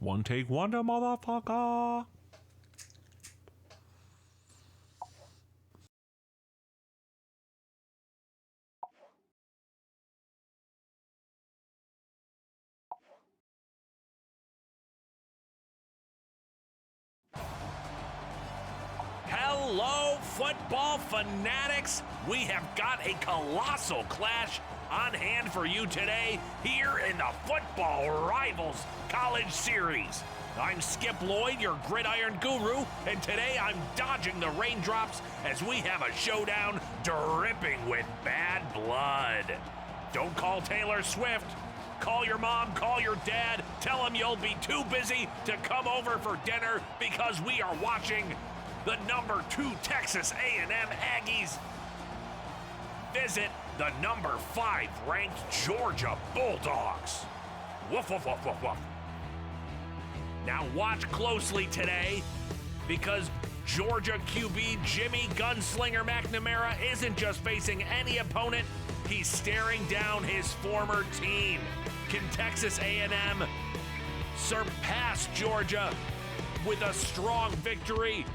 One take wonder, motherfucker. Hello, football fanatics. We have got a colossal clash on hand for you today here in the Football Rivals College Series. I'm Skip Lloyd, your gridiron guru, and today I'm dodging the raindrops as we have a showdown dripping with bad blood. Don't call Taylor Swift. Call your mom, call your dad, tell them you'll be too busy to come over for dinner because we are watching the number 2 Texas A&M Aggies visit the number 5 ranked Georgia Bulldogs. Woof, woof, woof, woof, woof. Now watch closely today because Georgia QB Jimmy Gunslinger McNamara isn't just facing any opponent, he's staring down his former team. Can Texas A&M surpass Georgia with a strong victory?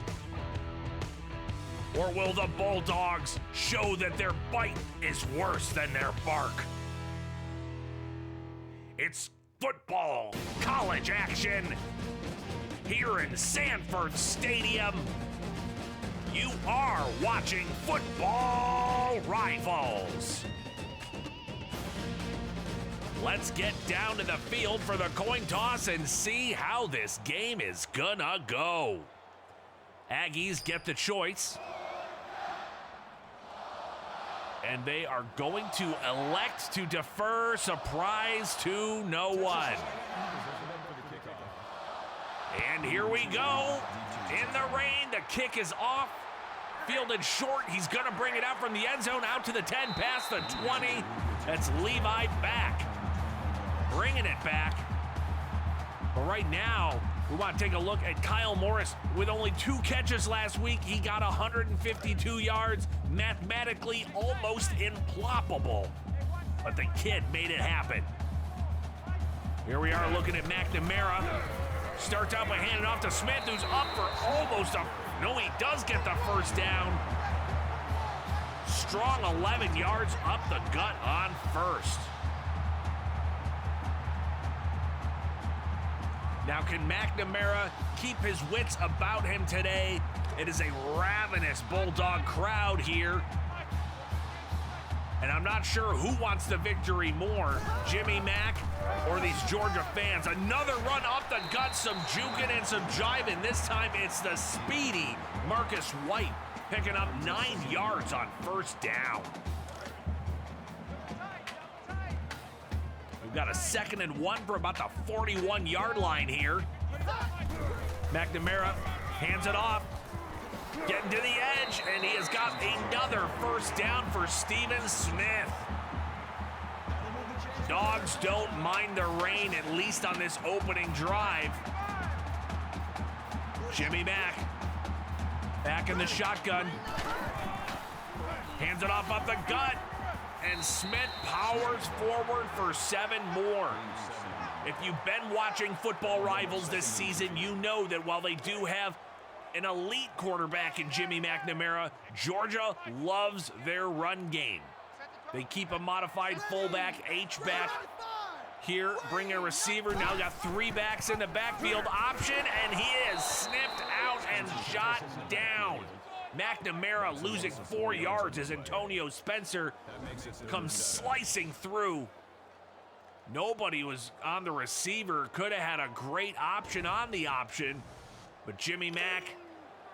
Or will the Bulldogs show that their bite is worse than their bark? It's football college action here in Sanford Stadium. You are watching Football Rivals. Let's get down to the field for the coin toss and see how this game is gonna go. Aggies get the choice. And they are going to elect to defer, surprise to no one. And here we go. In the rain, the kick is off. Fielded short, he's gonna bring it out from the end zone, out to the 10, past the 20. That's Levi back. Bringing it back. But right now, we want to take a look at Kyle Morris. With only 2 catches last week, he got 152 yards, mathematically almost imploppable. But the kid made it happen. Here we are looking at McNamara. Starts out by handing off to Smith, who's up for almost a... No, he does get the first down. Strong 11 yards up the gut on first. Now, can McNamara keep his wits about him today? It is a ravenous Bulldog crowd here. And I'm not sure who wants the victory more, Jimmy Mack or these Georgia fans. Another run up the gut, some juking and some jiving. This time it's the speedy Marcus White picking up 9 yards on first down. We've got a 2nd and 1 for about the 41-yard line here. McNamara hands it off, getting to the edge, and he has got another first down for Stephen Smith. Dogs don't mind the rain, at least on this opening drive. Jimmy Mack, back in the shotgun. Hands it off up the gut. And Smith powers forward for 7 more. If you've been watching Football Rivals this season, you know that while they do have an elite quarterback in Jimmy McNamara, Georgia loves their run game. They keep a modified fullback, H-back. Here, bring a receiver, now got 3 backs in the backfield option, and he is sniffed out and shot down. McNamara losing 4 yards as Antonio Spencer comes slicing through. Nobody was on the receiver, could have had a great option on the option, but Jimmy Mack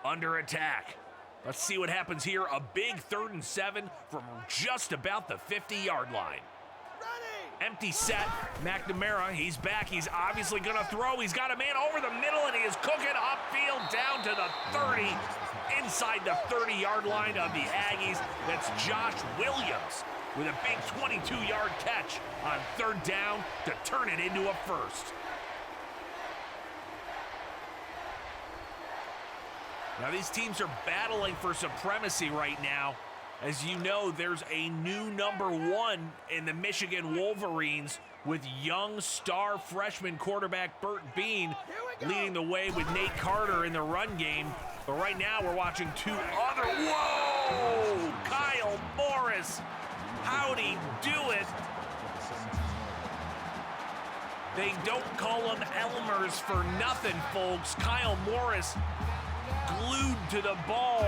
under attack. Let's see what happens here. A big 3rd and 7 from just about the 50-yard line. Empty set, McNamara, he's back, he's obviously gonna throw, he's got a man over the middle and he is cooking upfield down to the 30, inside the 30-yard line of the Aggies. That's Josh Williams with a big 22-yard catch on 3rd down to turn it into a first. Now these teams are battling for supremacy right now. As you know, there's a new #1 in the Michigan Wolverines with young star freshman quarterback Burt Bean leading the way with Nate Carter in the run game. But right now we're watching two other, whoa! Kyle Morris, how'd he do it? They don't call them Elmers for nothing, folks. Kyle Morris glued to the ball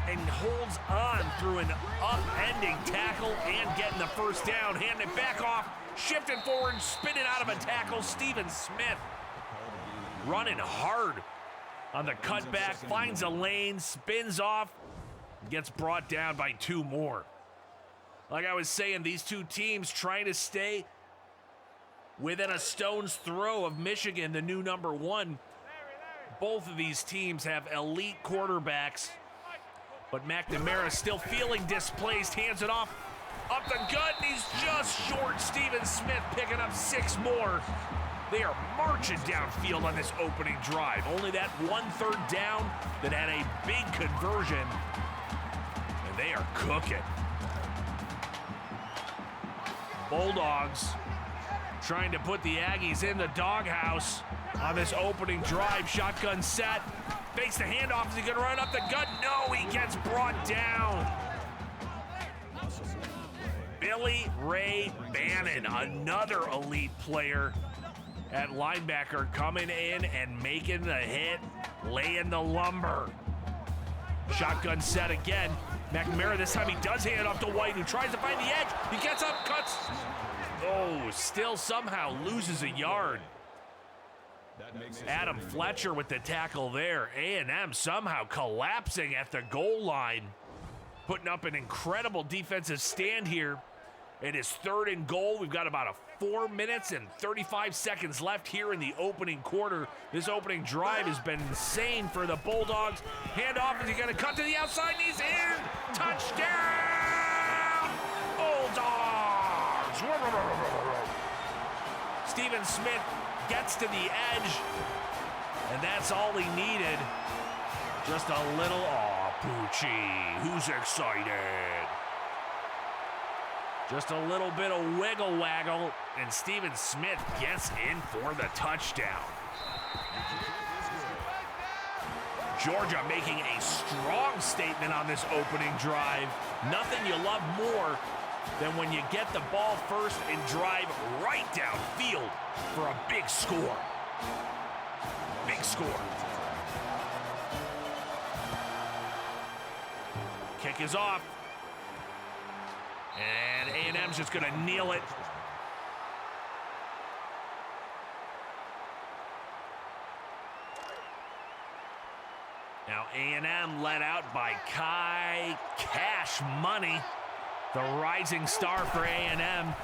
and holds on through an upending tackle and getting the first down. Handing it back off, shifting forward, spinning out of a tackle. Stephen Smith running hard on the cutback, finds a lane, spins off, gets brought down by two more. Like I was saying, these two teams trying to stay within a stone's throw of Michigan, the new #1. Both of these teams have elite quarterbacks, but McNamara still feeling displaced, hands it off, up the gut, and he's just short. Stephen Smith picking up 6 more. They are marching downfield on this opening drive. Only that 1 third down that had a big conversion, and they are cooking. Bulldogs trying to put the Aggies in the doghouse on this opening drive. Shotgun set, fakes the handoff. Is he gonna run up the gut? No, he gets brought down. Billy Ray Bannon, another elite player at linebacker, coming in and making the hit, laying the lumber. Shotgun set again. McNamara, this time he does hand it off to White, who tries to find the edge. He gets up, cuts. Oh, still somehow loses a yard. Adam Fletcher with the tackle there. A&M somehow collapsing at the goal line, putting up an incredible defensive stand here. It is 3rd and goal. We've got about 4 minutes and 35 seconds left here in the opening quarter. This opening drive has been insane for the Bulldogs. Handoff, is he going to cut to the outside? And he's in! Touchdown! Bulldogs! Stephen Smith gets to the edge, and that's all he needed. Just a little, Poochie, who's excited? Just a little bit of wiggle waggle, and Stephen Smith gets in for the touchdown. Georgia making a strong statement on this opening drive. Nothing you love more than when you get the ball first and drive right downfield for a big score. Big score. Kick is off. And A&M's just going to kneel it. Now A&M led out by Kai Cash Money, the rising star for A&M.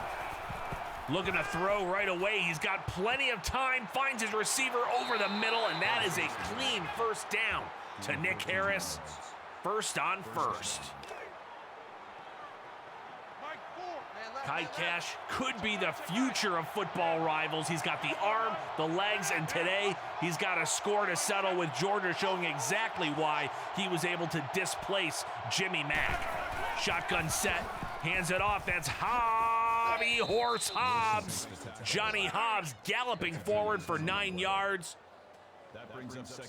Looking to throw right away. He's got plenty of time, finds his receiver over the middle, and that is a clean first down to Nick Harris. First on first. Kai Cash could be the future of football rivals. He's got the arm, the legs, and today he's got a score to settle with Georgia, showing exactly why he was able to displace Jimmy Mack. Shotgun set, hands it off. That's Hobby Horse Hobbs. Johnny Hobbs galloping forward for 9 yards.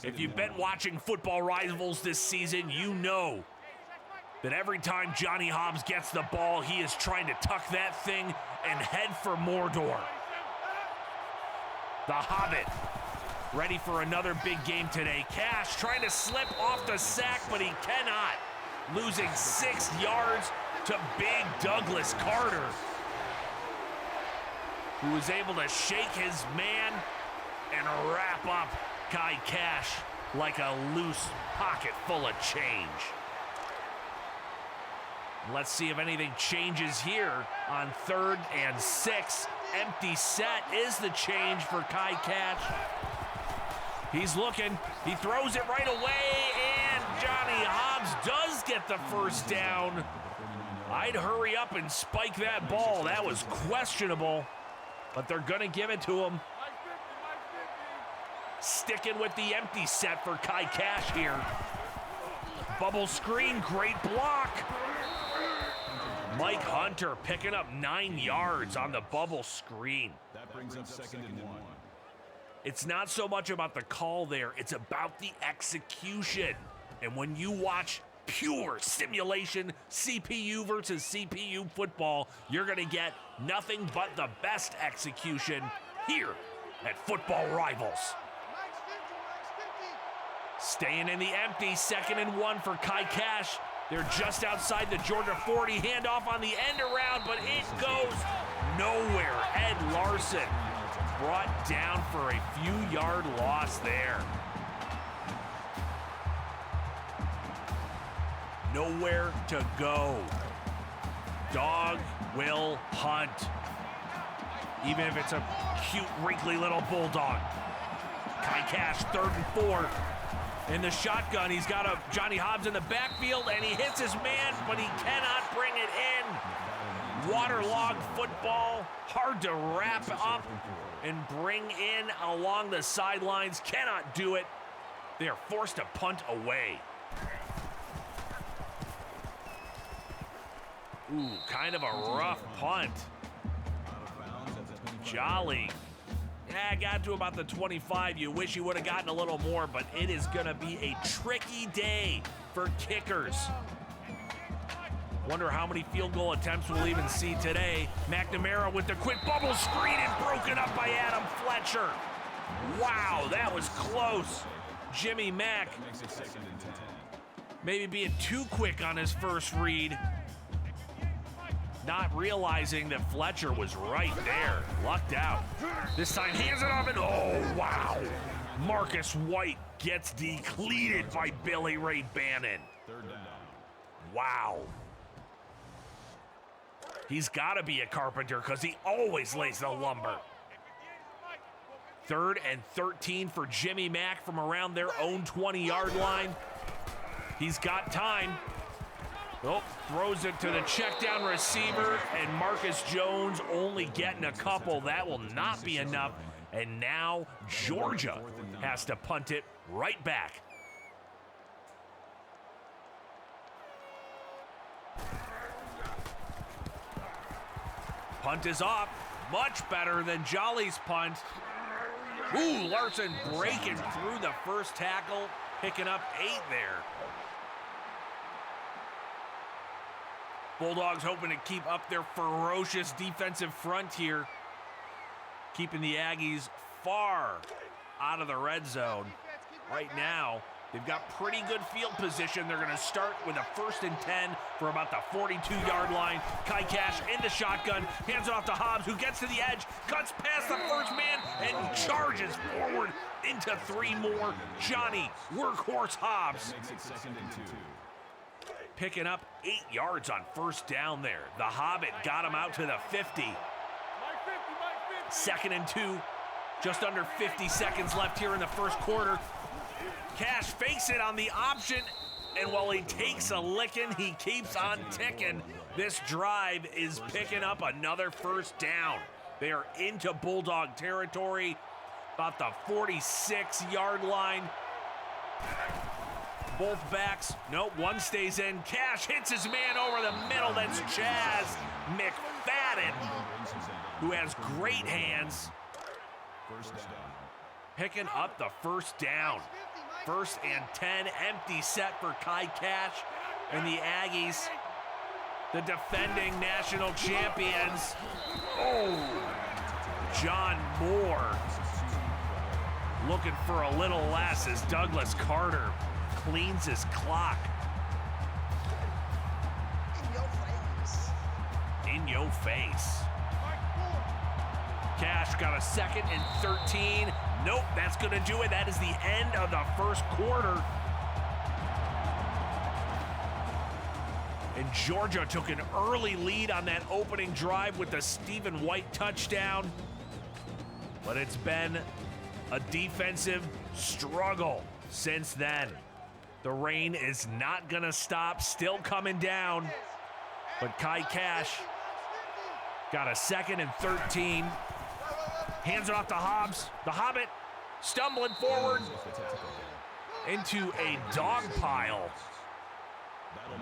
If you've been watching football rivals this season, you know that every time Johnny Hobbs gets the ball, he is trying to tuck that thing and head for Mordor. The Hobbit, ready for another big game today. Cash trying to slip off the sack, but he cannot. Losing 6 yards to big Douglas Carter, who was able to shake his man and wrap up Kai Cash like a loose pocket full of change. Let's see if anything changes here on 3rd and 6. Empty set is the change for Kai Cash. He's looking, he throws it right away, and Johnny Hobbs does get the first down. I'd hurry up and spike that ball. That was questionable, but they're gonna give it to him. Sticking with the empty set for Kai Cash here. Bubble screen, great block. Mike Hunter picking up 9 yards on the bubble screen. That brings up 2nd and 1. It's not so much about the call there, it's about the execution. And when you watch pure simulation, CPU versus CPU football, you're gonna get nothing but the best execution here at Football Rivals. Staying in the empty, 2nd and 1 for Kai Cash. They're just outside the Georgia 40, handoff on the end around, but it goes nowhere. Ed Larson brought down for a few-yard loss there. Nowhere to go. Dog will hunt. Even if it's a cute, wrinkly little bulldog. Kai Cash, 3rd and 4. In the shotgun, he's got a Johnny Hobbs in the backfield, and he hits his man, but he cannot bring it in. Waterlogged football, hard to wrap up and bring in along the sidelines. Cannot do it. They are forced to punt away. Ooh, kind of a rough punt. Jolly. Yeah, got to about the 25. You wish you would have gotten a little more, but it is going to be a tricky day for kickers. Wonder how many field goal attempts we'll even see today. McNamara with the quick bubble screen and broken up by Adam Fletcher. Wow, that was close. Jimmy Mack maybe being too quick on his first read. Not realizing that Fletcher was right there. Lucked out. This time hands it off and oh, wow. Marcus White gets decleated by Billy Ray Bannon. Wow. He's got to be a carpenter because he always lays the lumber. 3rd and 13 for Jimmy Mack from around their own 20-yard line. He's got time. Oh, throws it to the check down receiver, and Marcus Jones only getting a couple. That will not be enough. And now Georgia has to punt it right back. Punt is off. Much better than Jolly's punt. Ooh, Larson breaking through the first tackle, picking up 8 there. Bulldogs hoping to keep up their ferocious defensive front here, keeping the Aggies far out of the red zone. Right now, they've got pretty good field position. They're going to start with a 1st and 10 for about the 42-yard line. Kai Cash in the shotgun, hands it off to Hobbs, who gets to the edge, cuts past the first man, and charges forward into 3 more. Johnny Workhorse Hobbs picking up 8 yards on 1st down there. The Hobbit got him out to the 50. 2nd and 2. Just under 50 seconds left here in the first quarter. Cash fakes it on the option, and while he takes a licking, he keeps on ticking. This drive is picking up another 1st down. They are into Bulldog territory, about the 46-yard line. Both backs, nope, one stays in. Cash hits his man over the middle. That's Chaz McFadden, who has great hands. Picking up the 1st down. 1st and 10, empty set for Kai Cash and the Aggies, the defending national champions. Oh, John Moore looking for a little less as Douglas Carter cleans his clock. In your face. Cash got a 2nd and 13. Nope, that's going to do it. That is the end of the first quarter. And Georgia took an early lead on that opening drive with the Stephen White touchdown. But it's been a defensive struggle since then. The rain is not going to stop, still coming down. But Kai Cash got a 2nd and 13. Hands it off to Hobbs. The Hobbit stumbling forward into a dog pile.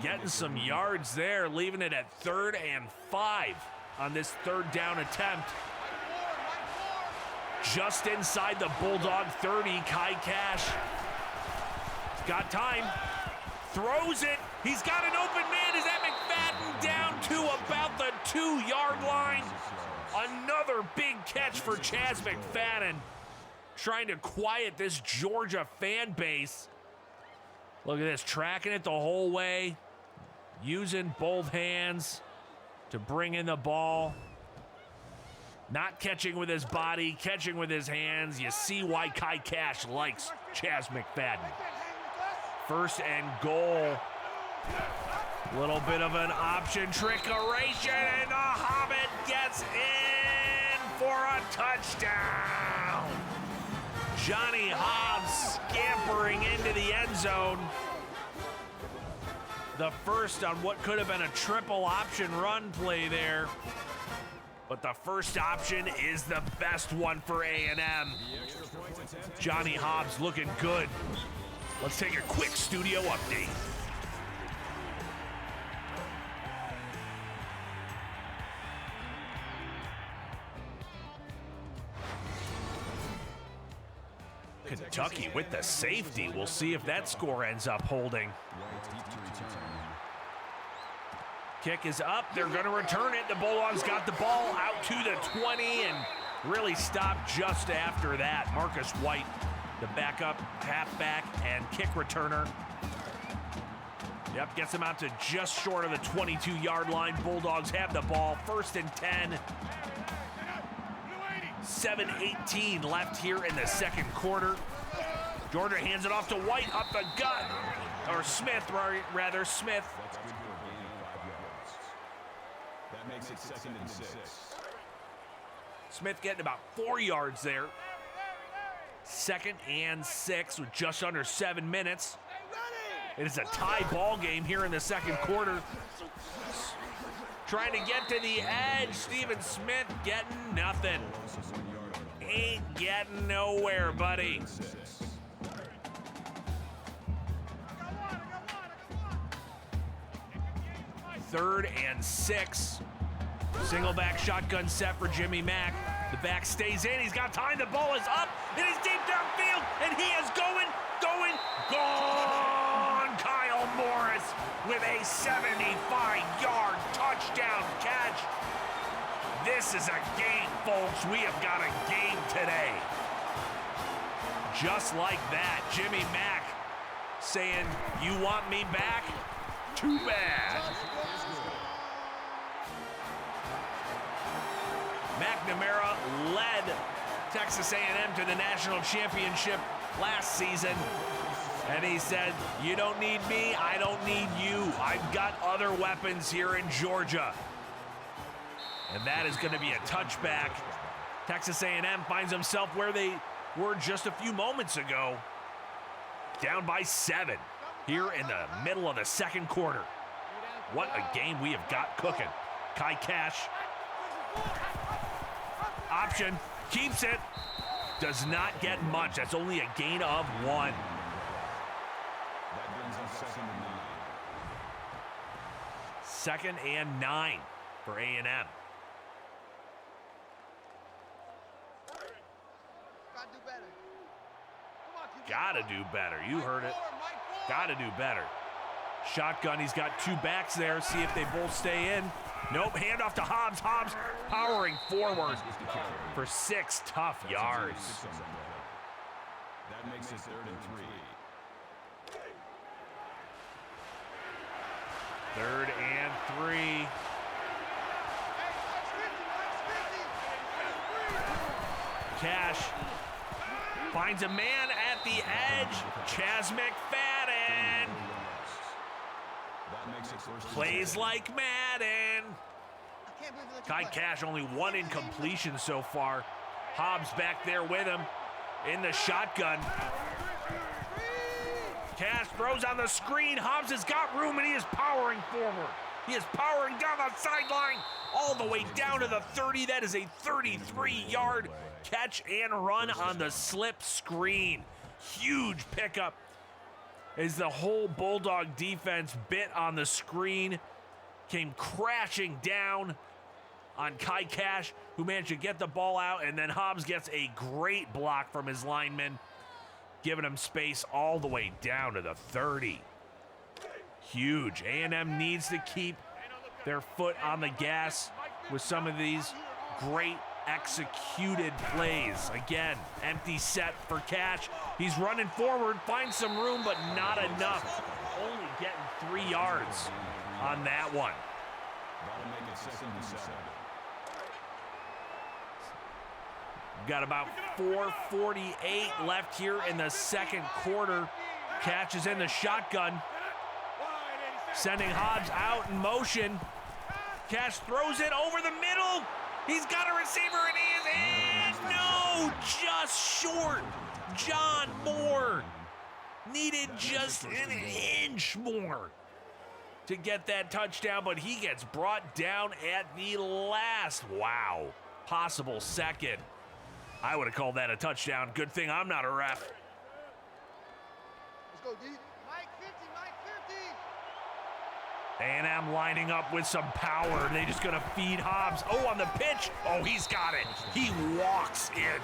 Getting some yards there, leaving it at 3rd and 5 on this 3rd down attempt. Just inside the Bulldog 30, Kai Cash. He's got time, throws it. He's got an open man. Is that McFadden down to about the 2-yard line? Another big catch for Chaz McFadden, trying to quiet this Georgia fan base. Look at this, tracking it the whole way, using both hands to bring in the ball. Not catching with his body, catching with his hands. You see why Kai Cash likes Chaz McFadden. 1st and goal. Little bit of an option trickeration, and the Hobbit gets in for a touchdown. Johnny Hobbs scampering into the end zone. The first on what could have been a triple option run play there. But the first option is the best one for A&M. Johnny Hobbs looking good. Let's take a quick studio update. Kentucky with the safety. We'll see if that score ends up holding. Kick is up. They're going to return it. The Bulldogs got the ball out to the 20 and really stopped just after that. Marcus White, the backup halfback and kick returner. Yep, gets him out to just short of the 22-yard line. Bulldogs have the ball. 1st and 10. 7:18 left here in the 2nd quarter. Georgia hands it off to White up the gut. Or Smith, rather, Smith. That makes it 2nd and 6. Smith getting about 4 yards there. 2nd and 6 with just under 7 minutes. It is a tie ball game here in the 2nd quarter. Trying to get to the edge. Steven Smith getting nothing. Ain't getting nowhere, buddy. Third and 6. Single back shotgun set for Jimmy Mack. The back stays in. He's got time. The ball is up. It is deep downfield, and he is gone. Kyle Morris with a 75-yard touchdown catch. This is a game, folks. We have got a game today. Just like that, Jimmy Mack saying, "You want me back? Too bad." McNamara led Texas A&M to the national championship last season. And he said, "You don't need me, I don't need you. I've got other weapons here in Georgia." And that is going to be a touchback. Texas A&M finds himself where they were just a few moments ago. Down by 7 here in the middle of the 2nd quarter. What a game we have got cooking. Kai Cash. Option. Keeps it. Does not get much. That's only a gain of 1. That brings us 2nd 2nd and 9. and 9 for A&M. Gotta do better. You heard it. Gotta do better. Shotgun. He's got 2 backs there. See if they both stay in. Nope. Handoff to Hobbs. Hobbs powering forward for 6 tough yards. That makes it 3rd and 3. 3rd and 3. Cash finds a man at the edge. Chaz McFadden. That makes it 1st and Plays 10. like Madden. Kai Cash only 1 incompletion so far. Hobbs back there with him in the shotgun. Cash throws on the screen. Hobbs has got room and he is powering forward. He is powering down the sideline all the way down to the 30. That is a 33-yard catch and run on the slip screen. Huge pickup as the whole Bulldog defense bit on the screen, came crashing down on Kai Cash, who managed to get the ball out, and then Hobbs gets a great block from his lineman, giving him space all the way down to the 30. Huge. A&M needs to keep their foot on the gas with some of these great executed plays. Again, empty set for Cash. He's running forward, finds some room, but not enough. Only getting 3 yards on that one. That'll make it 2nd and 7. We've got about 4:48 left here in the second quarter. Cash is in the shotgun, sending Hobbs out in motion. Cash throws it over the middle. He's got a receiver, and he is in. No, just short. John Moore needed just an inch more to get that touchdown, but he gets brought down at the last. Wow, possible second. I would have called that a touchdown. Good thing I'm not a ref. Let's go, D. Mike 50, Mike 50. A&M lining up with some power. They just gonna feed Hobbs. Oh, on the pitch. Oh, he's got it. He walks in.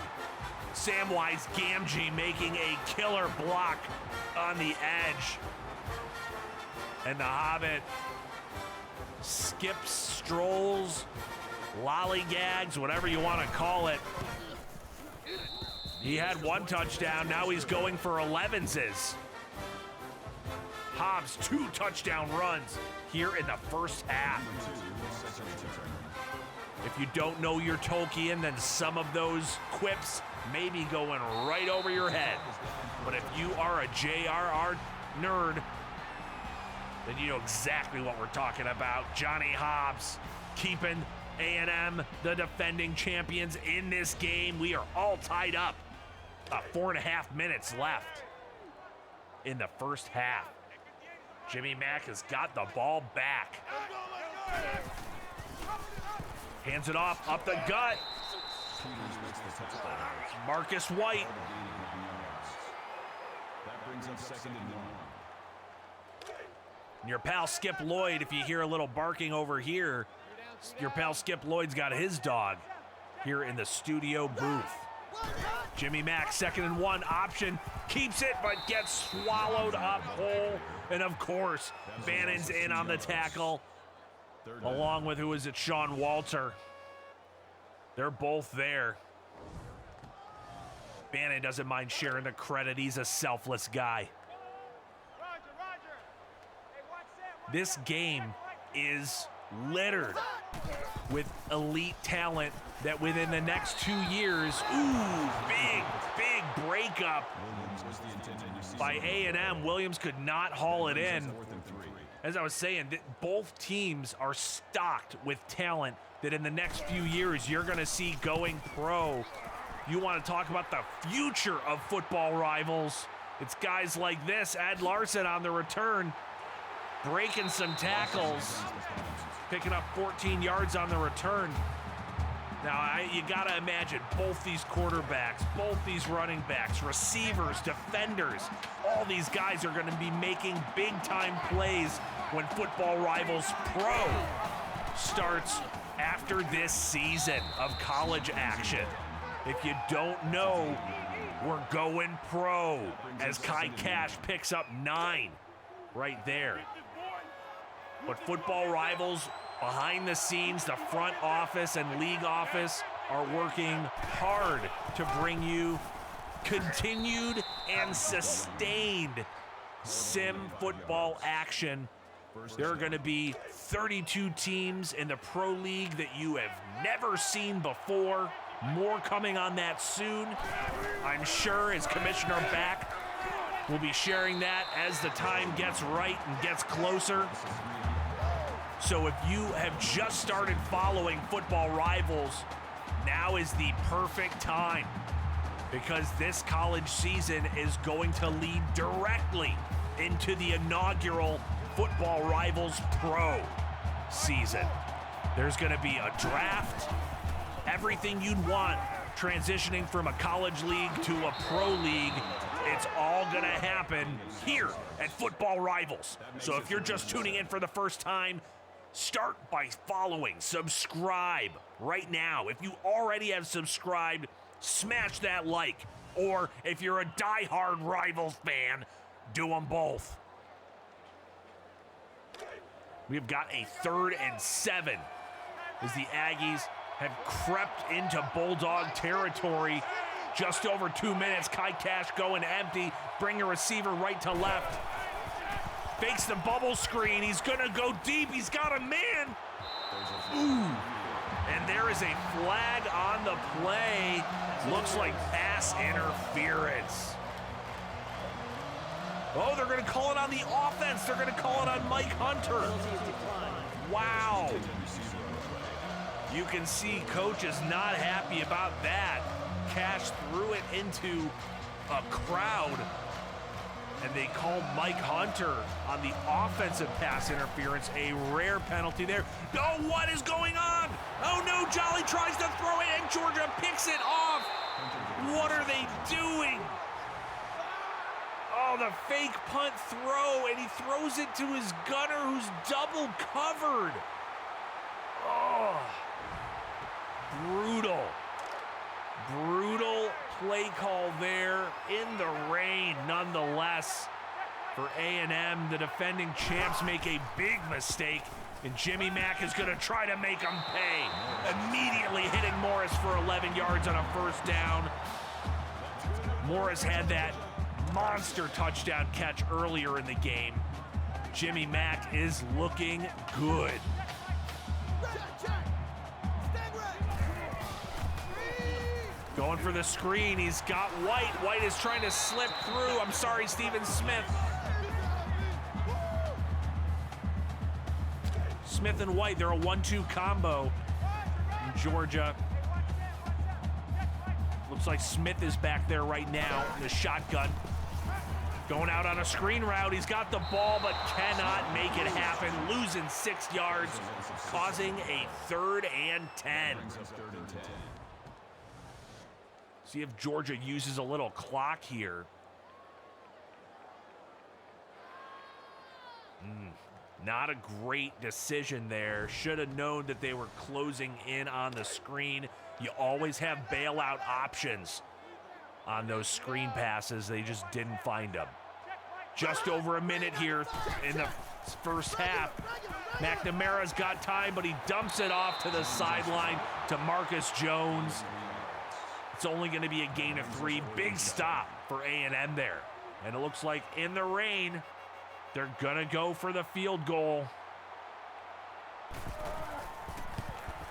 Samwise Gamgee making a killer block on the edge. And the Hobbit skips, strolls, lollygags, whatever you want to call it. He had 1 touchdown. Now he's going for 11s. Hobbs 2 touchdown runs here in the first half. If you don't know your Tolkien, then some of those quips may be going right over your head. But if you are a JRR nerd, then you know exactly what we're talking about. Johnny Hobbs keeping A&M, the defending champions, in this game. We are all tied up. 4.5 minutes left in the first half. Jimmy Mack has got the ball back. Hands it off, up the gut. Marcus White. That brings up 2nd and 1. Your pal Skip Lloyd, if you hear a little barking over here, your pal Skip Lloyd's got his dog here in the studio booth. Jimmy Mack, 2nd and 1 option, keeps it, but gets swallowed up whole. And of course, Bannon's in on the tackle, along with, who is it, Sean Walter. They're both there. Bannon doesn't mind sharing the credit. He's a selfless guy. This game is littered with elite talent that within the next 2 years, big breakup by A&M. Williams could not haul it in. As I was saying, both teams are stocked with talent that in the next few years you're going to see going pro. You want to talk about the future of football rivals. It's guys like this, Ed Larson on the return, breaking some tackles, picking up 14 yards on the return. Now, you got to imagine both these quarterbacks, both these running backs, receivers, defenders, all these guys are going to be making big-time plays when Football Rivals Pro starts after this season of college action. If you don't know, we're going pro as Kai Cash picks up 9 right there. But Football Rivals, behind the scenes, the front office and league office are working hard to bring you continued and sustained sim football action. There are going to be 32 teams in the Pro League that you have never seen before. More coming on that soon. I'm sure as Commissioner Back will be sharing that as the time gets right and gets closer. So if you have just started following Football Rivals, now is the perfect time, because this college season is going to lead directly into the inaugural Football Rivals Pro season. There's going to be a draft, everything you'd want transitioning from a college league to a pro league. It's all gonna happen here at Football Rivals. So if you're just tuning in for the first time, start by following, subscribe right now. If you already have subscribed, smash that like. Or if you're a diehard Rivals fan, do them both. We've got a 3rd and 7 as the Aggies have crept into Bulldog territory. Just over 2 minutes. Kai Cash going empty. Bring a receiver right to left. Fakes the bubble screen. He's going to go deep. He's got a man. Ooh. And there is a flag on the play. Looks like pass interference. Oh, they're going to call it on the offense. They're going to call it on Mike Hunter. Wow. You can see coach is not happy about that. Cash threw it into a crowd, and they called Mike Hunter on the offensive pass interference, a rare penalty there. Oh, what is going on? Oh no, Jolly tries to throw it, and Georgia picks it off. What are they doing? Oh, the fake punt throw, and he throws it to his gunner who's double covered. Oh, brutal. Brutal play call there in the rain, nonetheless. For A&M, the defending champs make a big mistake, and Jimmy Mack is going to try to make them pay. Immediately hitting Morris for 11 yards on a first down. Morris had that monster touchdown catch earlier in the game. Jimmy Mack is looking good. Going for the screen, he's got White. White is trying to slip through. I'm sorry, Stephen Smith. Smith and White, they're a 1-2 combo in Georgia. Looks like Smith is back there right now in the shotgun. Going out on a screen route, he's got the ball but cannot make it happen. Losing 6 yards, causing a 3rd and 10. See if Georgia uses a little clock here. Not a great decision there. Should have known that they were closing in on the screen. You always have bailout options on those screen passes. They just didn't find them. Just over a minute here in the first half. McNamara's got time, but he dumps it off to the sideline to Marcus Jones. It's only going to be a gain of 3. Big stop for A&M there. And it looks like in the rain, they're going to go for the field goal.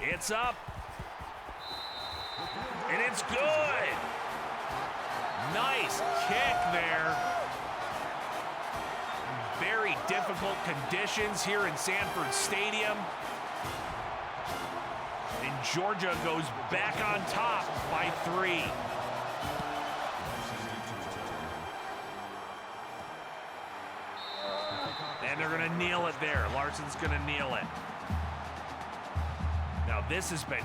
It's up. And it's good. Nice kick there. Very difficult conditions here in Sanford Stadium. And Georgia goes back on top by 3. And they're going to kneel it there. Larson's going to kneel it. Now this has been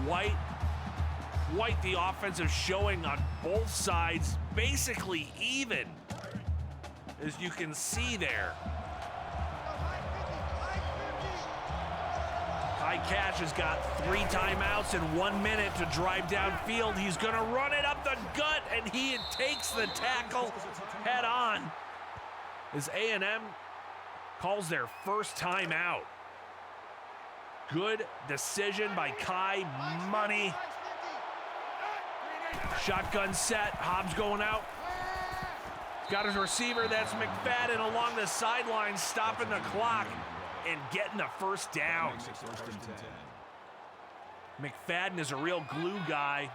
quite the offensive showing on both sides. Basically even, as you can see there. Kai Cash has got 3 timeouts and 1 minute to drive downfield. He's going to run it up the gut, and he takes the tackle head on as A&M calls their first timeout. Good decision by Kai. Money. Shotgun set. Hobbs going out. Got his receiver. That's McFadden along the sideline, stopping the clock and getting the first down. McFadden is a real glue guy.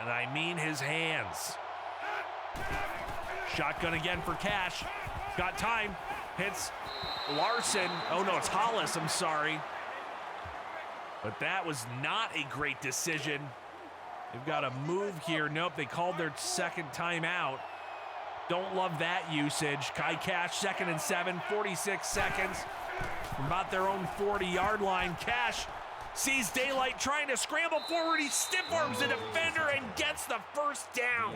And I mean his hands. Shotgun again for Cash. Got time. Hits Larson. Oh no, it's Hollis, I'm sorry. But that was not a great decision. They've got to move here. Nope, they called their second timeout. Don't love that usage. Kai Cash, 2nd and 7, 46 seconds from about their own 40-yard line. Cash Sees daylight, trying to scramble forward. He stiff arms the defender and gets the first down.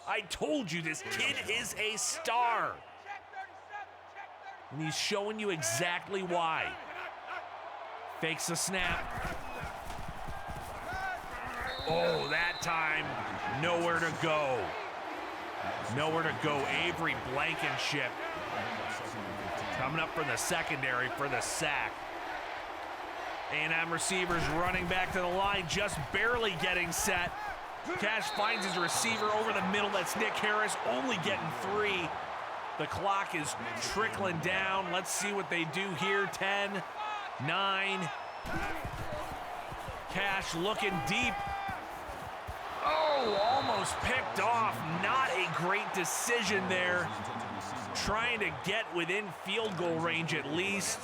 I told you this kid is a star. And he's showing you exactly why. Fakes the snap. Oh, that time, nowhere to go. Nowhere to go. Avery Blankenship coming up from the secondary for the sack. A&M receivers running back to the line, just barely getting set. Cash finds his receiver over the middle. That's Nick Harris, only getting 3. The clock is trickling down. Let's see what they do here. 10, 9. Cash looking deep. Oh, almost picked off. Not a great decision there. Trying to get within field goal range at least.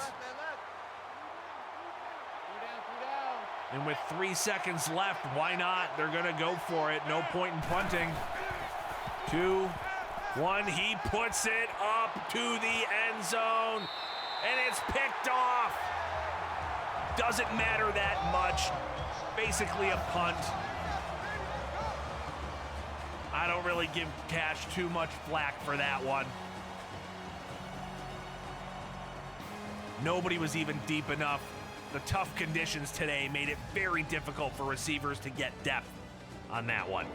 And with 3 seconds left, why not? They're gonna go for it. No point in punting. 2, 1, he puts it up to the end zone, and it's picked off. Doesn't matter that much. Basically a punt. I don't really give Cash too much flack for that one. Nobody was even deep enough. The tough conditions today made it very difficult for receivers to get depth on that one.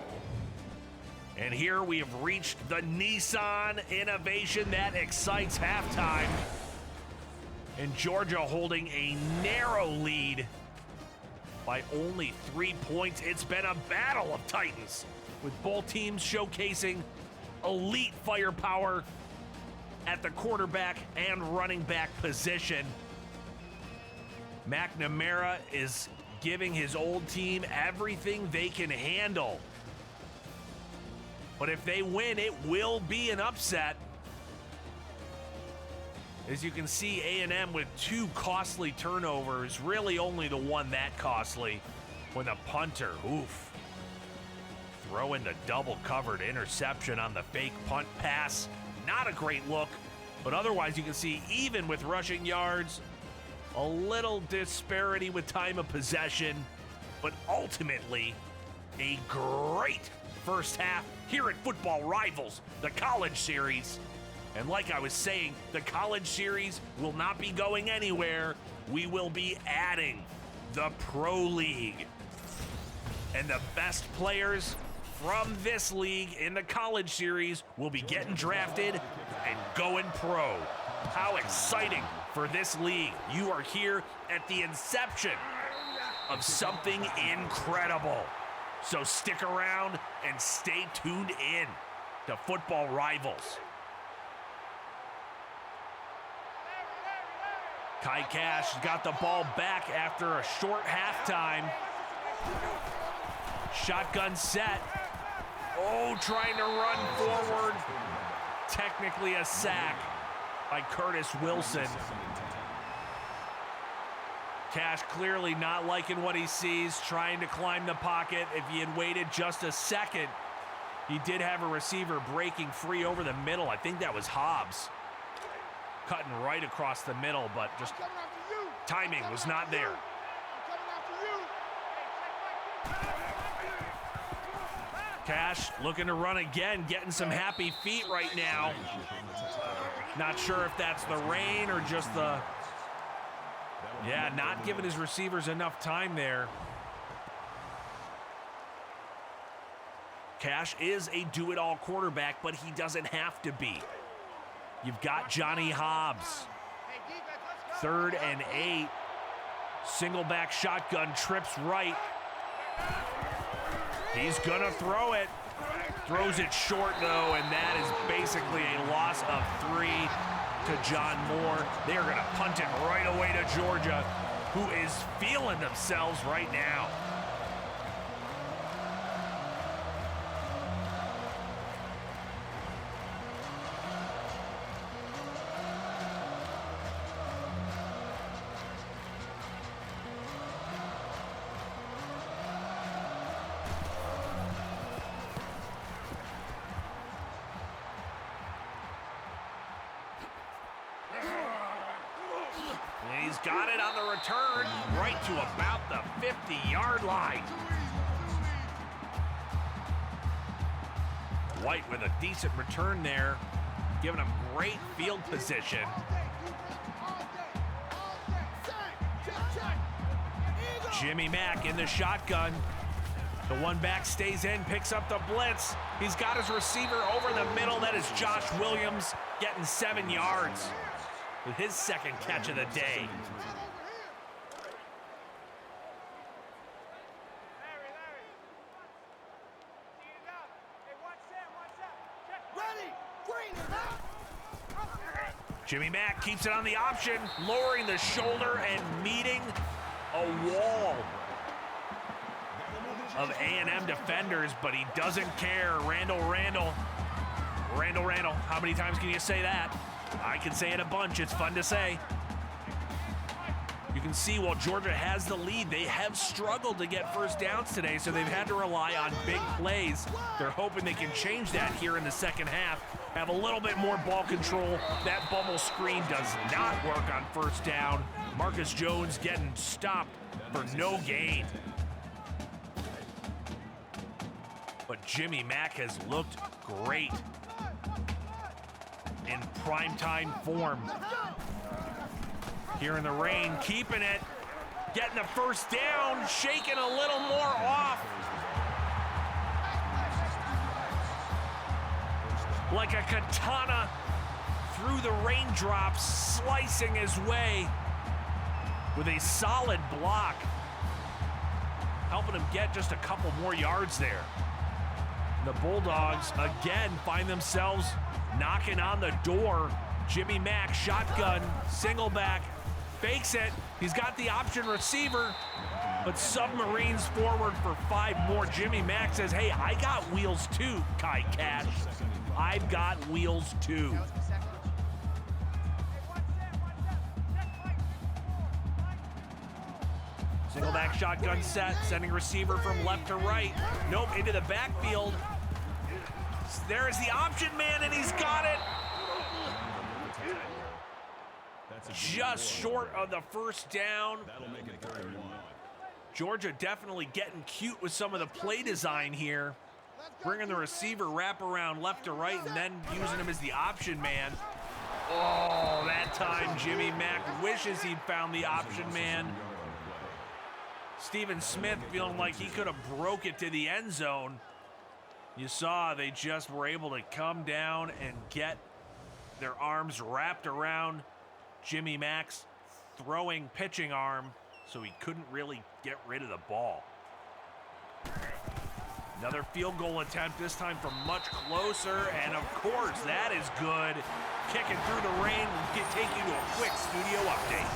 And here we have reached the Nissan innovation that excites halftime. And Georgia holding a narrow lead by only 3 points. It's been a battle of titans, with both teams showcasing elite firepower at the quarterback and running back position. McNamara is giving his old team everything they can handle. But if they win, it will be an upset. As you can see, A&M with 2 costly turnovers, really only the one that costly, when the punter, throwing the double-covered interception on the fake punt pass. Not a great look, but otherwise you can see, even with rushing yards, a little disparity with time of possession, but ultimately a great first half here at Football Rivals, the college series. And like I was saying, the college series will not be going anywhere. We will be adding the Pro League. And the best players from this league in the college series will be getting drafted and going pro. How exciting for this league. You are here at the inception of something incredible. So stick around and stay tuned in to Football Rivals. Kai Cash got the ball back after a short halftime. Shotgun set. Oh, trying to run forward. Technically a sack by Curtis Wilson. Cash clearly not liking what he sees, trying to climb the pocket. If he had waited just a second, he did have a receiver breaking free over the middle. I think that was Hobbs. Cutting right across the middle, but just timing was not there. Cash looking to run again, getting some happy feet right now. Not sure if that's the rain or just the... Yeah, not giving his receivers enough time there. Cash is a do-it-all quarterback, but he doesn't have to be. You've got Johnny Hobbs. 3rd and 8. Single back shotgun, trips right. He's gonna throw it. Throws it short though, and that is basically a loss of 3 to John Moore. They are gonna punt it right away to Georgia, who is feeling themselves right now. got it on the return, right to about the 50-yard line. White with a decent return there, giving him great field position. Jimmy Mack in the shotgun. The one back stays in, picks up the blitz. He's got his receiver over the middle. That is Josh Williams getting 7 yards with his second catch of the day. Jimmy Mack keeps it on the option, lowering the shoulder and meeting a wall of A&M defenders, but he doesn't care. Randall. How many times can you say that? I can say it a bunch. It's fun to say. You can see while Georgia has the lead, they have struggled to get first downs today, so they've had to rely on big plays. They're hoping they can change that here in the second half, have a little bit more ball control. That bubble screen does not work on first down. Marcus Jones getting stopped for no gain. But Jimmy Mack has looked great in primetime form. Here in the rain, keeping it, getting the first down, shaking a little more off. Like a katana through the raindrops, slicing his way with a solid block, helping him get just a couple more yards there. The Bulldogs again find themselves knocking on the door. Jimmy Mack, shotgun, single back, fakes it. He's got the option receiver, but submarines forward for 5 more. Jimmy Mack says, hey, I got wheels too, Kai Cash. I've got wheels too. Single back shotgun set, sending receiver from left to right. Nope, into the backfield. There is the option man, and he's got it. Just short of the first down. Georgia definitely getting cute with some of the play design here. Bringing the receiver wrap around left to right and then using him as the option man. Oh, that time Jimmy Mack wishes he'd found the option man. Stephen Smith feeling like he could have broke it to the end zone. You saw they just were able to come down and get their arms wrapped around Jimmy Mack's pitching arm, so he couldn't really get rid of the ball. Another field goal attempt, this time from much closer, and of course, that is good. Kicking through the rain, we'll take you to a quick studio update.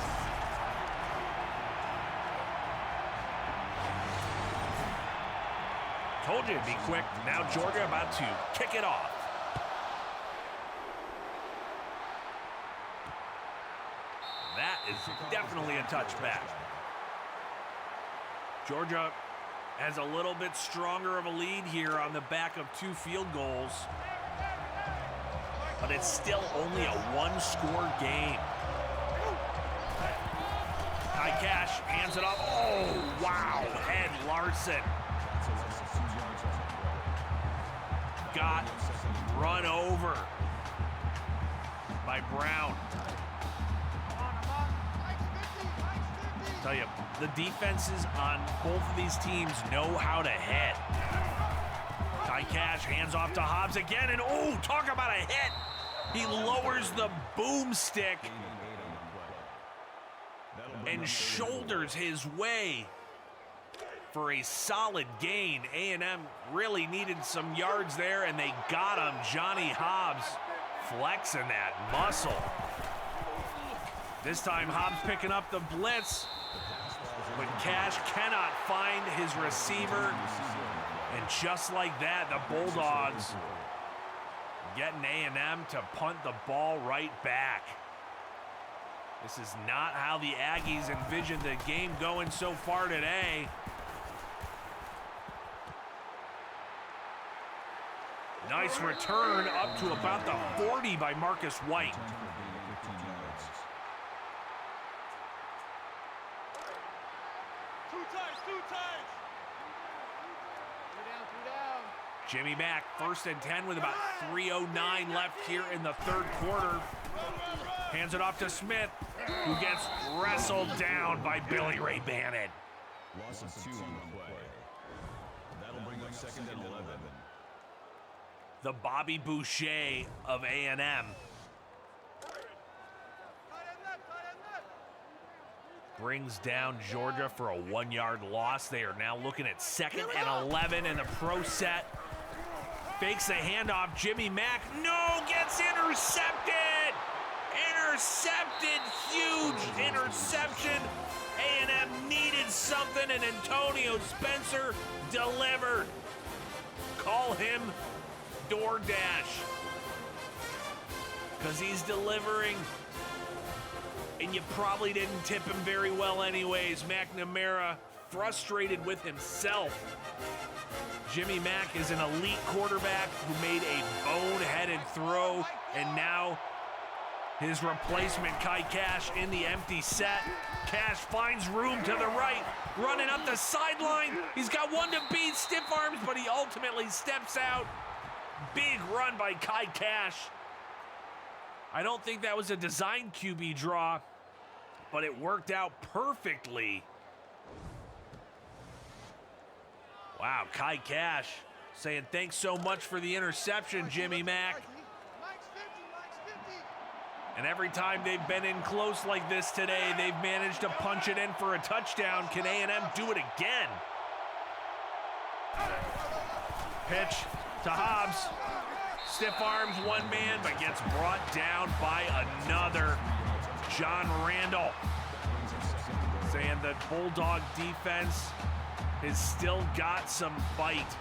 Told you it'd be quick. Now Georgia about to kick it off. That is definitely a touchback. Georgia has a little bit stronger of a lead here on the back of 2 field goals, but it's still only a 1-score game. Kai Cash hands it off. Oh, wow. Ed Larson got run over by Brown. Tell you, the defenses on both of these teams know how to hit. Kai Cash hands off to Hobbs again, and oh, talk about a hit. He lowers the boomstick and shoulders his way for a solid gain. A&M really needed some yards there, and they got him. Johnny Hobbs flexing that muscle. This time Hobbs picking up the blitz, but Cash cannot find his receiver. And just like that, the Bulldogs getting A&M to punt the ball right back. This is not how the Aggies envisioned the game going so far today. Nice return up to about the 40 by Marcus White. Jimmy Mack, 1st and 10 with about 3:09 left here in the third quarter. Hands it off to Smith, who gets wrestled down by Billy Ray Bannon. Loss of 2 on the play. That'll bring up 2nd and 11. The Bobby Boucher of A&M. Brings down Georgia for a 1-yard loss. They are now looking at 2nd and 11 in the pro set. Fakes the handoff. Jimmy Mack, no, gets intercepted. Intercepted, huge interception. A&M needed something, and Antonio Spencer delivered. Call him DoorDash, because he's delivering. And you probably didn't tip him very well anyways. McNamara frustrated with himself. Jimmy Mack is an elite quarterback who made a boneheaded throw, and now his replacement, Kai Cash, in the empty set. Cash finds room to the right, running up the sideline. He's got one to beat, stiff arms, but he ultimately steps out. Big run by Kai Cash. I don't think that was a design QB draw, but it worked out perfectly. Wow, Kai Cash saying thanks so much for the interception, Jimmy Mack. And every time they've been in close like this today, they've managed to punch it in for a touchdown. Can A&M do it again? Pitch to Hobbs. Stiff arms one man, but gets brought down by another. John Randall saying the Bulldog defense has still got some bite.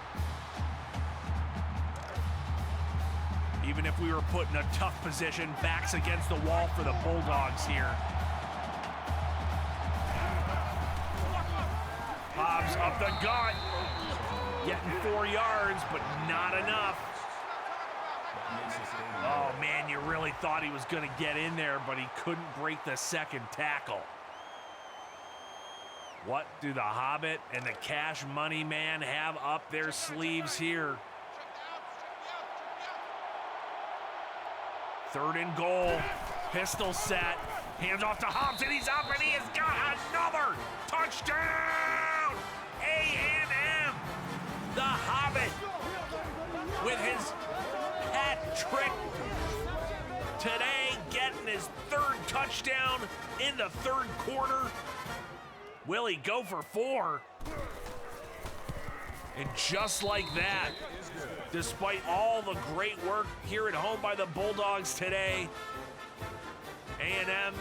Even if we were put in a tough position, backs against the wall for the Bulldogs here. Hobbs up the gut, getting 4 yards, but not enough. Oh man, you really thought he was gonna get in there, but he couldn't break the second tackle. What do the Hobbit and the Cash Money Man have up their sleeves here? 3rd and goal, pistol set, hands off to Hobbs, and he's up, and he has got another touchdown! A&M, the Hobbit, with his hat trick today, getting his 3rd touchdown in the 3rd quarter. Will he go for 4? And just like that, despite all the great work here at home by the Bulldogs today, A&M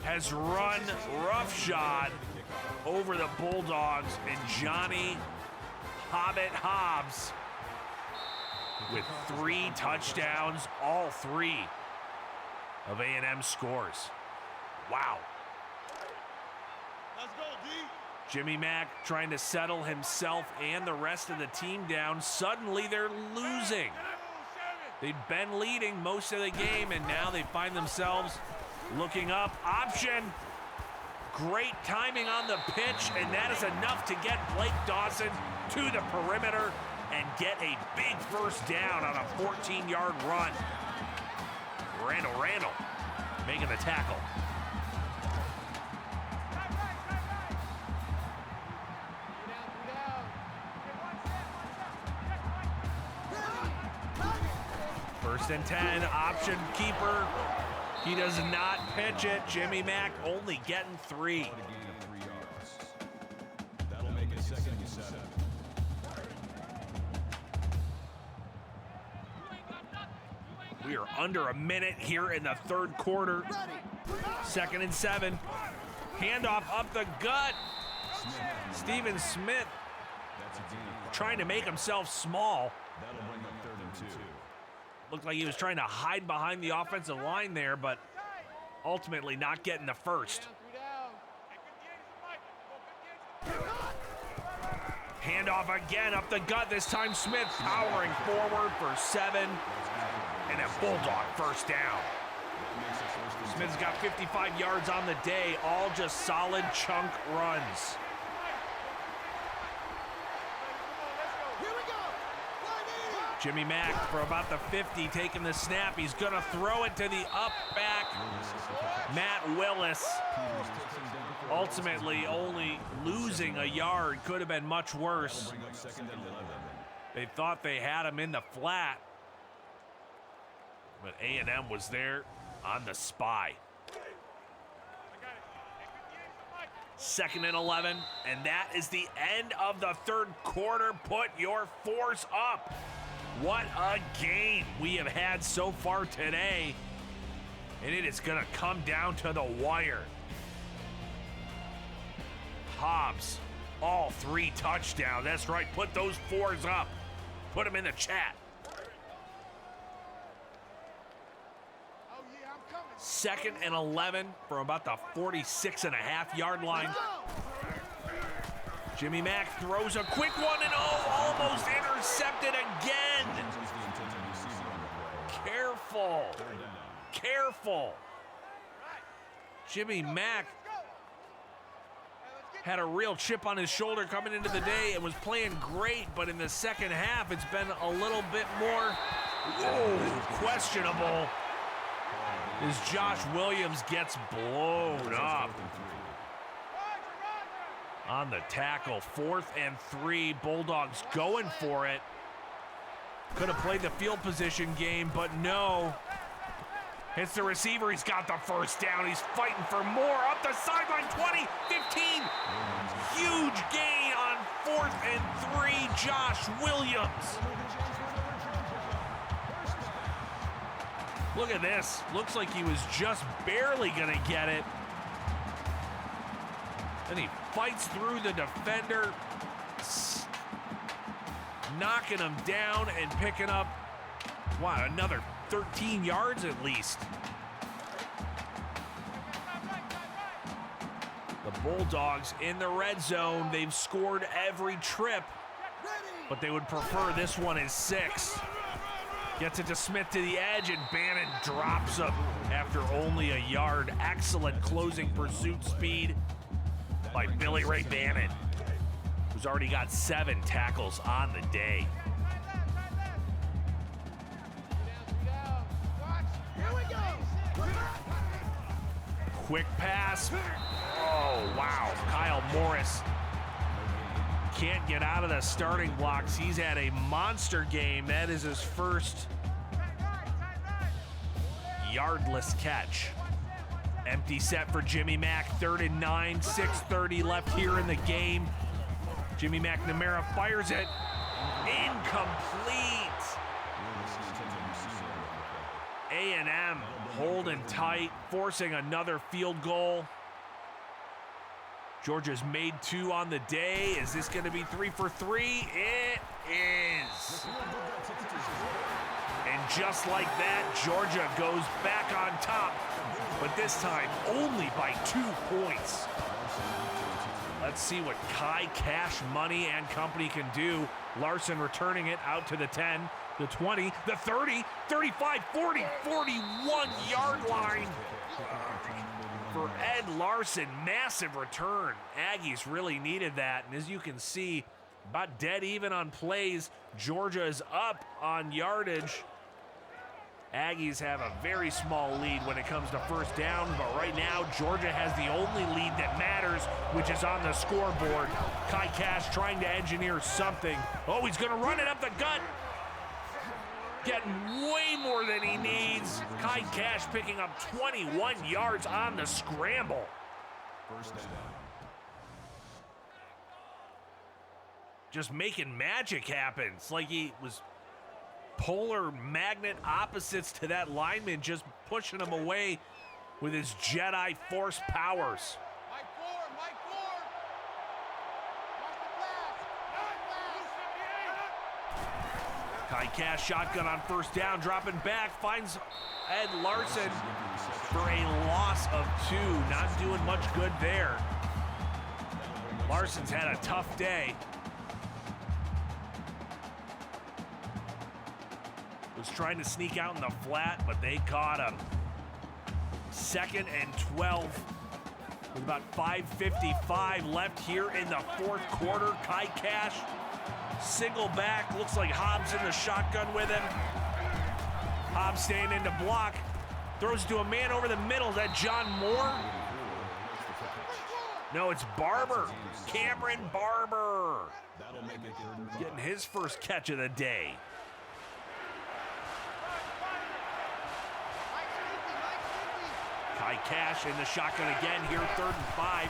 has run roughshod over the Bulldogs, and Johnny Hobbit Hobbs with 3 touchdowns, all 3 of A&M scores. Wow. Let's go, D. Jimmy Mack trying to settle himself and the rest of the team down. Suddenly they're losing. They'd been leading most of the game, and now they find themselves looking up. Option. Great timing on the pitch, and that is enough to get Blake Dawson to the perimeter and get a big 1st down on a 14-yard run. Randall making the tackle. First and 10, option keeper. He does not pitch it. Jimmy Mack only getting 3. A gain of 3 yards. That'll make it 2nd and 7. We are under a minute here in the 3rd quarter. 2nd and 7. Handoff up the gut. Steven Smith trying to make himself small. That'll bring up 3rd and 2. Looked like he was trying to hide behind the offensive line there, but ultimately not getting the 1st. Handoff again up the gut. This time Smith powering forward for 7 and a Bulldog 1st down. Smith's got 55 yards on the day, all just solid chunk runs. Here we go. Jimmy Mack for about the 50, taking the snap. He's going to throw it to the up back. Matt Willis ultimately only losing a yard. Could have been much worse. They thought they had him in the flat, but A&M was there on the spy. 2nd and 11, and that is the end of the third quarter. Put your force up. What a game we have had so far today, and it is going to come down to the wire. Hobbs, all 3 touchdowns. That's right, put those 4s up. Put them in the chat. 2nd and 11 from about the 46.5-yard line. Jimmy Mack throws a quick one and almost intercepted again. Careful. Jimmy Mack had a real chip on his shoulder coming into the day and was playing great, but in the second half, it's been a little bit more questionable as Josh Williams gets blown up on the tackle. 4th and 3, Bulldogs going for it. Could have played the field position game, but no. Hits the receiver, he's got the first down. He's fighting for more, up the sideline, 20, 15. Huge gain on 4th and 3, Josh Williams. Look at this. Looks like he was just barely going to get it. Then he fights through the defender, knocking him down and picking up, another 13 yards at least. The Bulldogs in the red zone. They've scored every trip, but they would prefer this one is 6. Gets it to Smith to the edge, and Bannon drops him after only a yard. Excellent closing pursuit speed by Billy Ray Bannon, who's already got 7 tackles on the day. Quick pass. Oh, wow. Kyle Morris can't get out of the starting blocks. He's had a monster game. That is his first yardless catch. Empty set for Jimmy Mack. 3rd and 9, 6:30 left here in the game. Jimmy McNamara fires it. Incomplete. A&M holding tight, forcing another field goal. Georgia's made 2 on the day. Is this going to be 3 for 3? It is. And just like that, Georgia goes back on top, but this time only by 2 points. Let's see what Kai Cash Money and company can do. Larson returning it out to the 10, the 20, the 30, 35, 40, 41-yard line. For Ed Larson, massive return. Aggies really needed that, and as you can see, about dead even on plays. Georgia is up on yardage. Aggies have a very small lead when it comes to first down, but right now Georgia has the only lead that matters, which is on the scoreboard. Kai Cash trying to engineer something. Oh, he's going to run it up the gut. Getting way more than he needs. Kai Cash picking up 21 yards on the scramble. First down. Just making magic happen. It's like he was polar magnet opposites to that lineman, just pushing him away with his Jedi Force powers. Mike Ford, Mike Ford. Watch the Kai Cash shotgun on first down, dropping back, finds Ed Larson for a loss of 2. Not doing much good there. Larson's had a tough day. Was trying to sneak out in the flat, but they caught him. 2nd and 12 with about 5:55 left here in the fourth quarter. Kai Cash Single back, looks like Hobbs in the shotgun with him. Hobbs staying in to block. Throws to a man over the middle. Is that John Moore? No, it's Barber. Cameron Barber. Getting his first catch of the day. Kai Cash in the shotgun again here, 3rd and 5.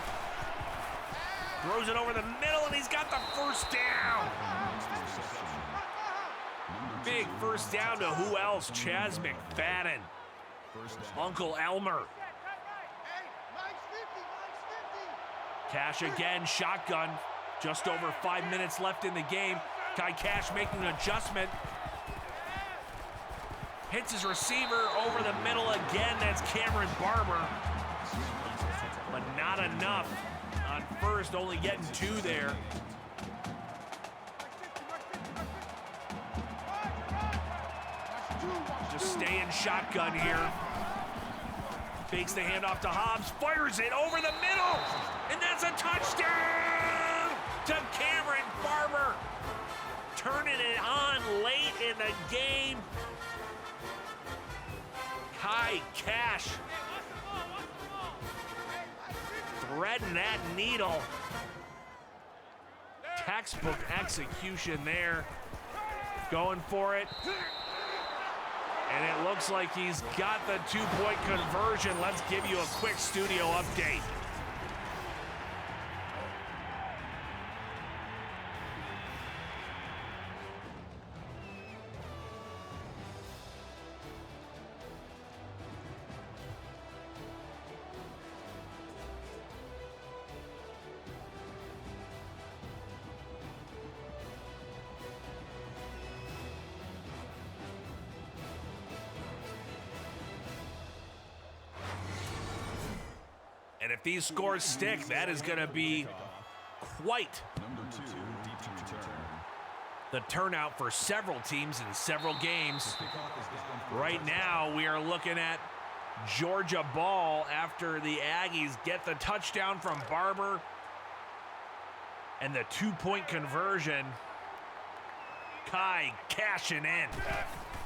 Throws it over the middle, and he's got the first down. Big first down to who else? Chaz McFadden. Uncle Elmer. Cash again, shotgun. Just over 5 minutes left in the game. Kai Cash making an adjustment. Hits his receiver over the middle again. That's Cameron Barber. But not enough on first, only getting 2 there. Just staying shotgun here. Fakes the handoff to Hobbs, fires it over the middle, and that's a touchdown to Cameron Barber. Turning it on late in the game. Kai Cash threading that needle. Textbook execution there. Going for it. And it looks like he's got the 2-point conversion. Let's give you a quick studio update. And if these scores stick, that is going to be quite the turnout for several teams in several games. Right now, we are looking at Georgia ball after the Aggies get the touchdown from Barber and the 2-point conversion. Kai cashing in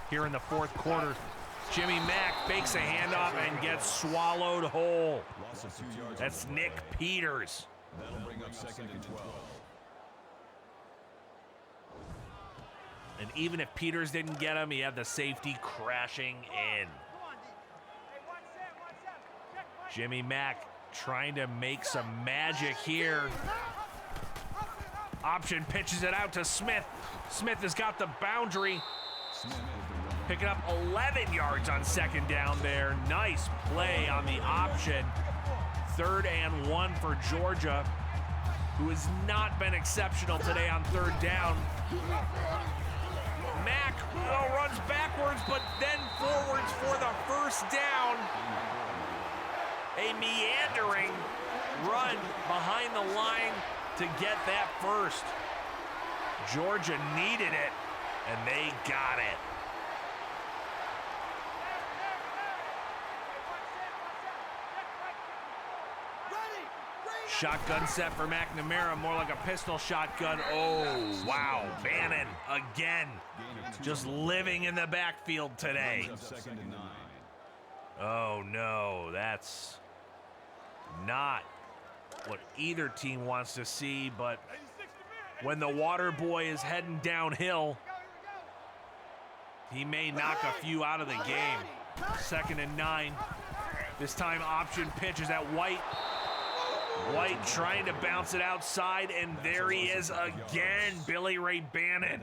here in the 4th quarter. Jimmy Mack fakes a handoff and gets swallowed whole. That's Nick Peters. That'll bring up 2nd and 12. And even if Peters didn't get him, he had the safety crashing in. Jimmy Mack trying to make some magic here. Option pitches it out to Smith. Smith has got the boundary. Picking up 11 yards on 2nd down there. Nice play on the option. 3rd and 1 for Georgia, who has not been exceptional today on 3rd down. Mack runs backwards, but then forwards for the first down. A meandering run behind the line to get that first. Georgia needed it, and they got it. Shotgun set for McNamara, more like a pistol shotgun. Oh, wow. Bannon again. Just living in the backfield today. Oh, no. That's not what either team wants to see, but when the water boy is heading downhill, he may knock a few out of the game. 2nd and 9. This time option pitch is at White. White trying to bounce it outside, and there he is again, Billy Ray Bannon.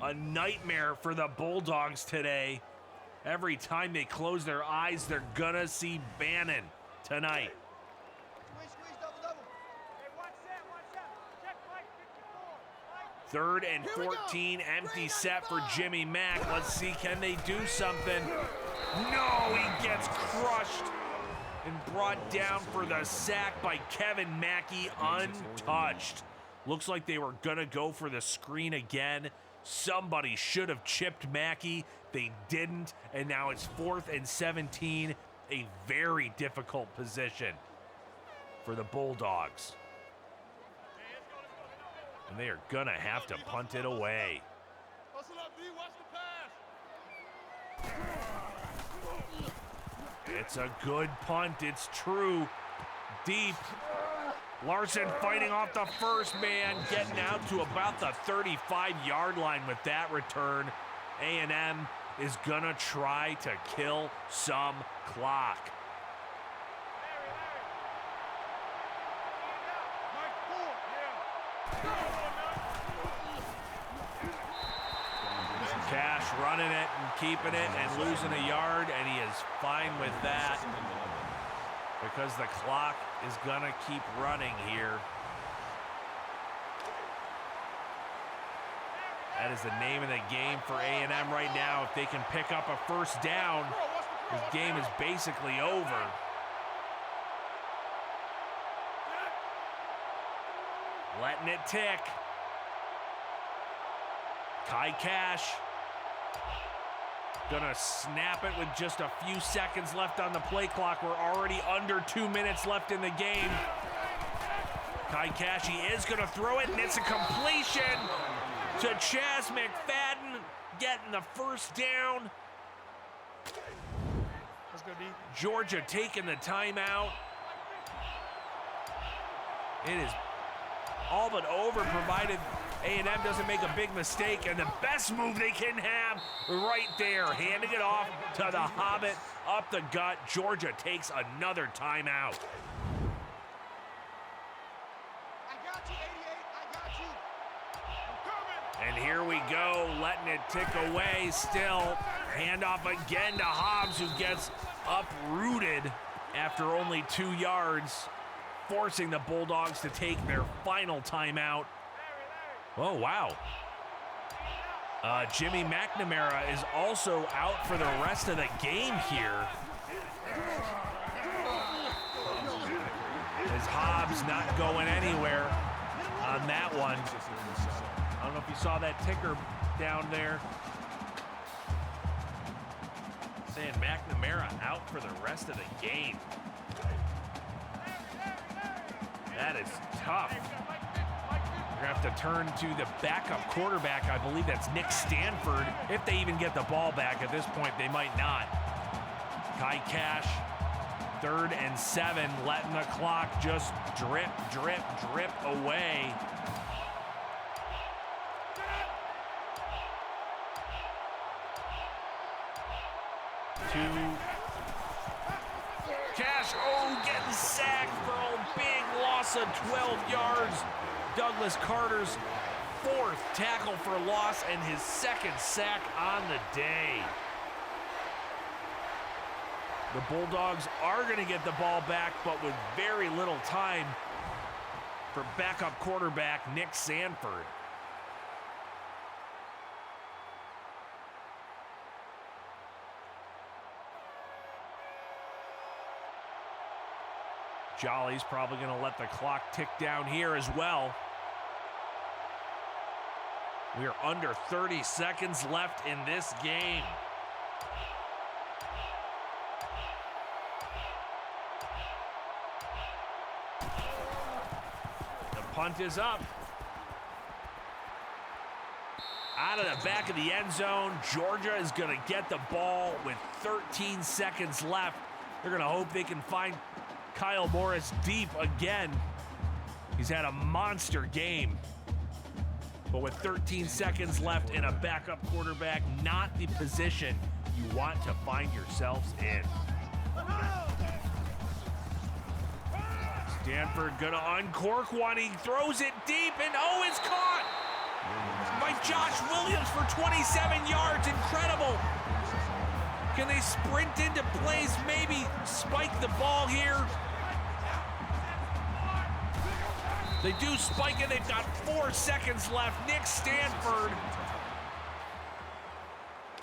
A nightmare for the Bulldogs today. Every time they close their eyes, they're gonna see Bannon tonight. 3rd and 14, empty set for Jimmy Mack. Let's see, can they do something? No, he gets crushed and brought down for the sack by Kevin Mackey, untouched. Looks like they were gonna go for the screen again. Somebody should have chipped Mackey. They didn't, and now it's 4th and 17, a very difficult position for the Bulldogs. And they are going to have to punt it away. Hustle up, D. Watch the pass. It's a good punt. It's true. Deep. Larson fighting off the first man, getting out to about the 35-yard line with that return. A&M is going to try to kill some clock. Cash running it and keeping it and losing a yard, and he is fine with that because the clock is gonna keep running here. That is the name of the game for A&M right now. If they can pick up a first down, this game is basically over. Letting it tick. Kai Cash gonna snap it with just a few seconds left on the play clock. We're already under 2 minutes left in the game. Kai Cash, he is gonna throw it, and it's a completion to Chaz McFadden, getting the first down. That's good, D. Georgia taking the timeout. It is all but over, provided A&M doesn't make a big mistake, and the best move they can have right there, handing it off to the Hobbit up the gut. Georgia takes another timeout. I got you, 88. I got you. I'm coming. And here we go, letting it tick away still. Handoff again to Hobbs, who gets uprooted after only 2 yards, forcing the Bulldogs to take their final timeout. Oh, wow. Jimmy McNamara is also out for the rest of the game here. As Hobbs not going anywhere on that one. I don't know if you saw that ticker down there saying McNamara out for the rest of the game. That is tough. We're gonna have to turn to the backup quarterback. I believe that's Nick Stanford. If they even get the ball back at this point, they might not. Kai Cash, 3rd and 7, letting the clock just drip, drip, drip away. Cash, getting sacked for a big loss of 12 yards. Douglas Carter's 4th tackle for loss and his 2nd sack on the day. The Bulldogs are going to get the ball back, but with very little time for backup quarterback Nick Sanford. Jolly's probably going to let the clock tick down here as well. We are under 30 seconds left in this game. The punt is up. Out of the back of the end zone, Georgia is going to get the ball with 13 seconds left. They're going to hope they can find Kyle Morris deep again. He's had a monster game. But with 13 seconds left and a backup quarterback, not the position you want to find yourselves in. Stanford gonna uncork one. He throws it deep, and it's caught by Josh Williams for 27 yards. Incredible. Can they sprint into place, maybe spike the ball here? They do spike it. They've got 4 seconds left. Nick Stanford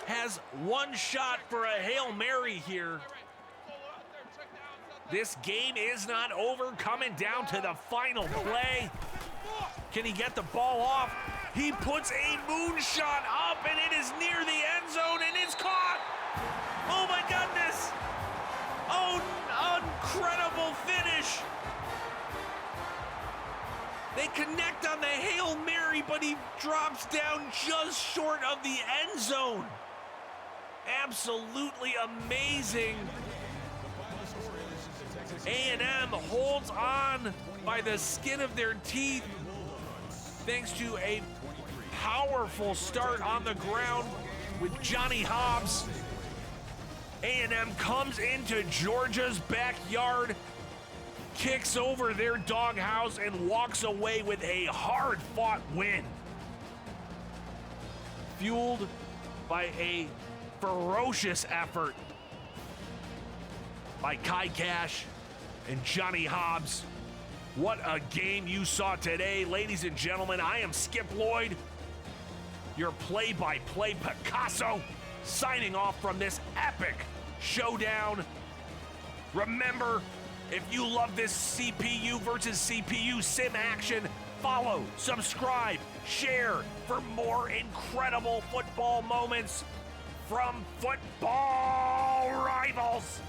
has one shot for a Hail Mary here. This game is not over. Coming down to the final play. Can he get the ball off? He puts a moonshot up, and it is near the end zone, and it's caught. Oh my goodness. Oh, incredible finish. They connect on the Hail Mary, but he drops down just short of the end zone. Absolutely amazing. A&M holds on by the skin of their teeth thanks to a powerful start on the ground with Johnny Hobbs. A&M comes into Georgia's backyard, kicks over their doghouse, and walks away with a hard-fought win. Fueled by a ferocious effort by Kai Cash and Johnny Hobbs. What a game you saw today, ladies and gentlemen. I am Skip Lloyd, your play-by-play Picasso, signing off from this epic showdown. Remember, if you love this CPU versus CPU sim action, follow, subscribe, share for more incredible football moments from Football Rivals.